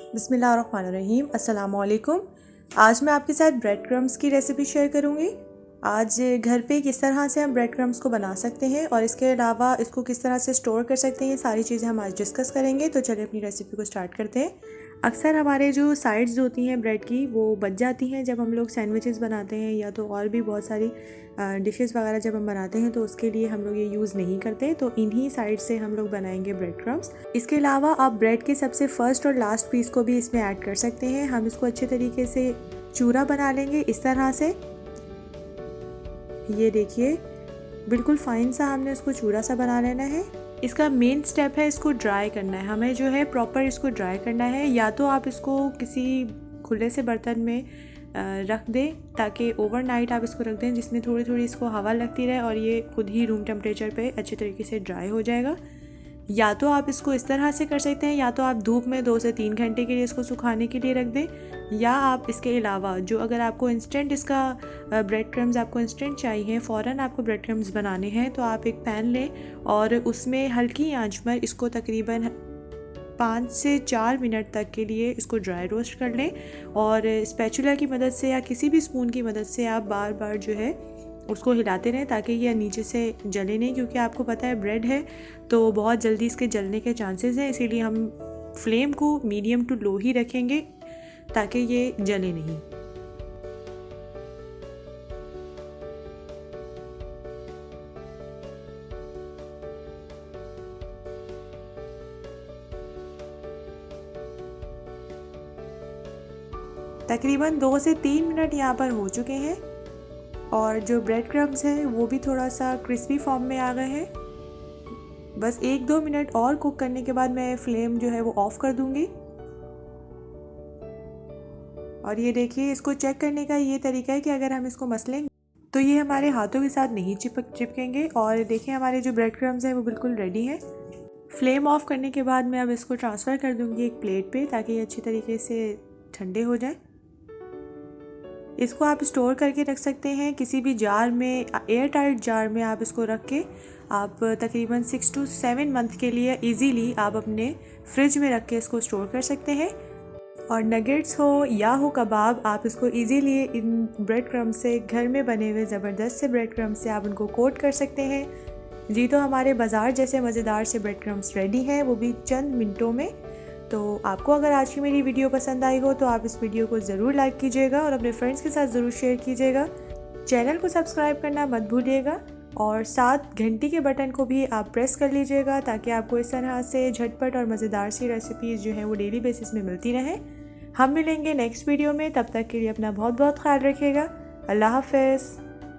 बिस्मिल्लाहिर्रहमानिर्रहीम। अस्सलामुअलैकुम। आज मैं आपके साथ ब्रेड क्रम्स की रेसिपी शेयर करूँगी। आज घर पे किस तरह से हम ब्रेड क्रम्स को बना सकते हैं और इसके अलावा इसको किस तरह से स्टोर कर सकते हैं, ये सारी चीज़ें हम आज डिस्कस करेंगे। तो चलिए अपनी रेसिपी को स्टार्ट करते हैं। अक्सर हमारे जो साइड्स होती हैं ब्रेड की वो बच जाती हैं जब हम लोग सैंडविचेस बनाते हैं या तो और भी बहुत सारी डिशेस वगैरह जब हम बनाते हैं, तो उसके लिए हम लोग ये यूज़ नहीं करते। तो इन्हीं साइड से हम लोग बनाएंगे ब्रेड क्रम्स। इसके अलावा आप ब्रेड के सबसे फर्स्ट और लास्ट पीस को भी इसमें ऐड कर सकते हैं। हम इसको अच्छे तरीके से चूरा बना लेंगे इस तरह से। ये देखिए, बिल्कुल फाइन सा हमने इसको चूरा सा बना लेना है। इसका मेन स्टेप है इसको ड्राई करना है। हमें जो है प्रॉपर इसको ड्राई करना है। या तो आप इसको किसी खुले से बर्तन में रख दें ताकि ओवरनाइट आप इसको रख दें, जिसमें थोड़ी थोड़ी इसको हवा लगती रहे और ये खुद ही रूम टेम्परेचर पे अच्छे तरीके से ड्राई हो जाएगा। या तो आप इसको इस तरह से कर सकते हैं, या तो आप धूप में 2 से 3 घंटे के लिए इसको सुखाने के लिए रख दें। या आप इसके अलावा जो अगर आपको इंस्टेंट इसका ब्रेड क्रम्स आपको इंस्टेंट चाहिए, फ़ौरन आपको ब्रेड क्रम्स बनाने हैं, तो आप एक पैन लें और उसमें हल्की आंच पर इसको तकरीबन 5 से 4 मिनट तक के लिए इसको ड्राई रोस्ट कर लें। और स्पैचुला की मदद से या किसी भी स्पून की मदद से आप बार बार जो है उसको हिलाते रहें ताकि ये नीचे से जले नहीं, क्योंकि आपको पता है ब्रेड है तो बहुत जल्दी इसके जलने के चांसेस हैं। इसीलिए हम फ्लेम को मीडियम टू लो ही रखेंगे ताकि ये जले नहीं। तकरीबन 2 से 3 मिनट यहाँ पर हो चुके हैं और जो ब्रेड क्रम्स हैं वो भी थोड़ा सा क्रिस्पी फॉर्म में आ गए हैं। बस 1-2 मिनट और कुक करने के बाद मैं फ्लेम जो है वो ऑफ़ कर दूंगी। और ये देखिए, इसको चेक करने का ये तरीका है कि अगर हम इसको मसलेंगे तो ये हमारे हाथों के साथ नहीं चिपकेंगे। और देखिए, हमारे जो ब्रेड क्रम्स हैं वो बिल्कुल रेडी हैं। फ्लेम ऑफ करने के बाद मैं अब इसको ट्रांसफ़र कर दूंगी एक प्लेट पे ताकि ये अच्छी तरीके से ठंडे हो जाए। इसको आप स्टोर करके रख सकते हैं किसी भी जार में, एयर टाइट जार में आप इसको रख के आप तकरीबन 6 to 7 मंथ के लिए इजीली आप अपने फ्रिज में रख के इसको स्टोर कर सकते हैं। और नगेट्स हो या हो कबाब, आप इसको इजीली इन ब्रेड क्रम्ब से, घर में बने हुए ज़बरदस्त से ब्रेड क्रम्ब से आप उनको कोट कर सकते हैं। जी, तो हमारे बाज़ार जैसे मज़ेदार से ब्रेड क्रम्ब्स रेडी हैं, वो भी चंद मिनटों में। तो आपको अगर आज की मेरी वीडियो पसंद आई हो तो आप इस वीडियो को ज़रूर लाइक कीजिएगा और अपने फ्रेंड्स के साथ ज़रूर शेयर कीजिएगा। चैनल को सब्सक्राइब करना मत भूलिएगा और साथ घंटी के बटन को भी आप प्रेस कर लीजिएगा ताकि आपको इस तरह से झटपट और मज़ेदार सी रेसिपीज़ जो हैं वो डेली बेसिस में मिलती रहें। हम मिलेंगे नेक्स्ट वीडियो में, तब तक के लिए अपना बहुत बहुत ख्याल रखिएगा। अल्लाह हाफ़िज़।